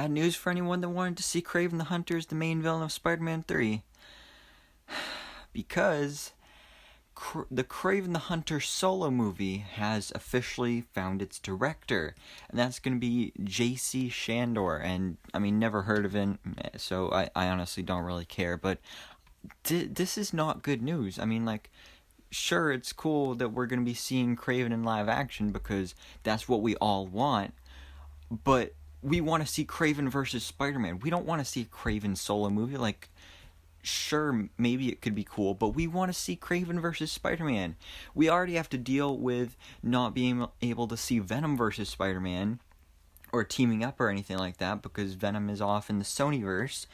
bad news for anyone that wanted to see Kraven the Hunter as the main villain of Spider-Man 3. Because the Kraven the Hunter solo movie has officially found its director, and that's going to be J.C. Shandor. And I mean, never heard of him, so I honestly don't really care. But this is not good news. I mean, like, sure, it's cool that we're going to be seeing Kraven in live action because that's what we all want, but we want to see Kraven versus Spider-Man. We don't want to see a Kraven solo movie. Like, sure, maybe it could be cool, but we want to see Kraven versus Spider-Man. We already have to deal with not being able to see Venom versus Spider-Man or teaming up or anything like that because Venom is off in the Sonyverse.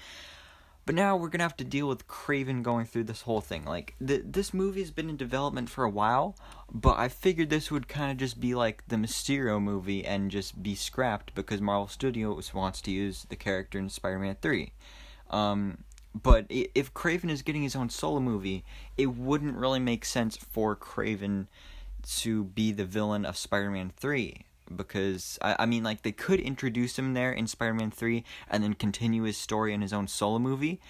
But now we're going to have to deal with Kraven going through this whole thing. Like, this movie has been in development for a while, but I figured this would kind of just be like the Mysterio movie and just be scrapped because Marvel Studios wants to use the character in Spider-Man 3. But if Kraven is getting his own solo movie, it wouldn't really make sense for Kraven to be the villain of Spider-Man 3. Because, I mean, like, they could introduce him there in Spider-Man 3 and then continue his story in his own solo movie.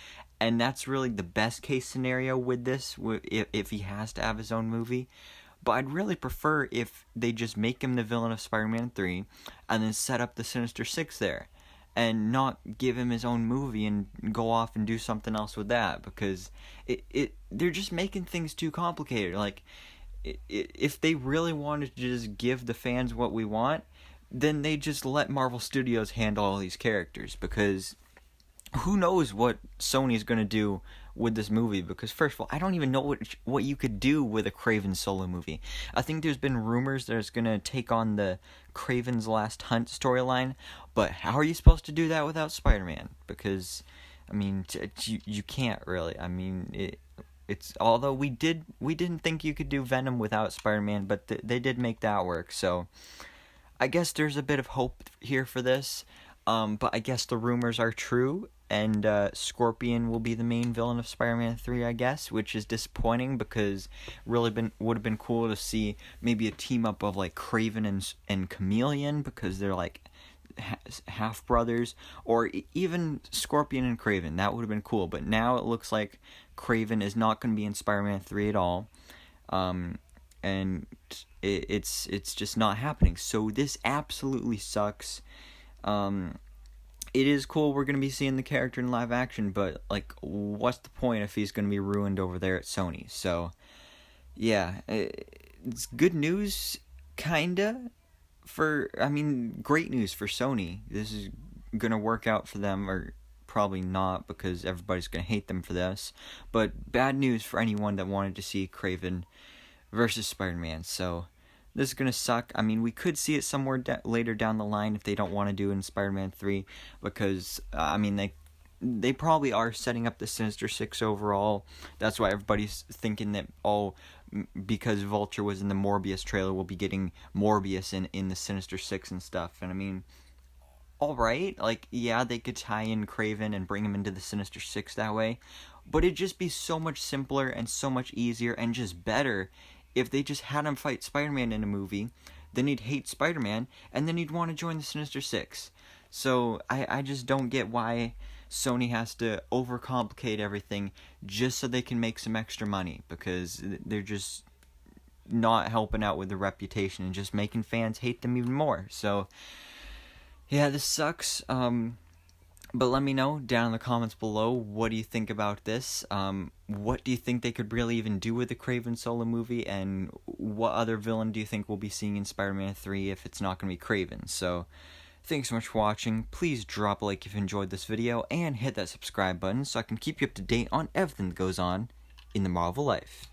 And that's really the best case scenario with this, if he has to have his own movie. But I'd really prefer if they just make him the villain of Spider-Man 3 and then set up the Sinister Six there. And not give him his own movie and go off and do something else with that. Because they're just making things too complicated. Like, if they really wanted to just give the fans what we want, then they just let Marvel Studios handle all these characters, because who knows what Sony's going to do with this movie. Because first of all, I don't even know what you could do with a Kraven solo movie. I think there's been rumors that it's going to take on the Kraven's Last Hunt storyline, but how are you supposed to do that without Spider-Man? Because, I mean, you can't really. I mean, it's although we didn't think you could do Venom without Spider-Man, but they did make that work. So I guess there's a bit of hope here for this. But I guess the rumors are true, and Scorpion will be the main villain of Spider-Man 3, I guess, which is disappointing because would have been cool to see maybe a team up of like Kraven and Chameleon, because they're like half brothers, or even Scorpion and Kraven. That would have been cool. But now it looks like Kraven is not going to be in Spider-Man 3 at all, and it's just not happening. So this absolutely sucks. It is cool we're going to be seeing the character in live action, but like, what's the point if he's going to be ruined over there at Sony? So yeah, it's good news, kinda. Great news for Sony. This is going to work out for them, or probably not, because everybody's going to hate them for this. But bad news for anyone that wanted to see Kraven versus Spider-Man. So this is going to suck. I mean, we could see it somewhere later down the line if they don't want to do it in Spider-Man 3, because, I mean, they probably are setting up the Sinister Six overall. That's why everybody's thinking that, because Vulture was in the Morbius trailer, we'll be getting Morbius in the Sinister Six and stuff. And I mean, alright, like, yeah, they could tie in Kraven and bring him into the Sinister Six that way, but it'd just be so much simpler and so much easier and just better if they just had him fight Spider-Man in a movie. Then he'd hate Spider-Man, and then he'd want to join the Sinister Six. So I just don't get why Sony has to overcomplicate everything just so they can make some extra money, because they're just not helping out with the reputation and just making fans hate them even more. So yeah, this sucks. But let me know down in the comments below, what do you think about this? What do you think they could really even do with the Kraven solo movie? And what other villain do you think we'll be seeing in Spider-Man 3 if it's not going to be Kraven? So thanks so much for watching. Please drop a like if you enjoyed this video, and hit that subscribe button so I can keep you up to date on everything that goes on in the Marvel life.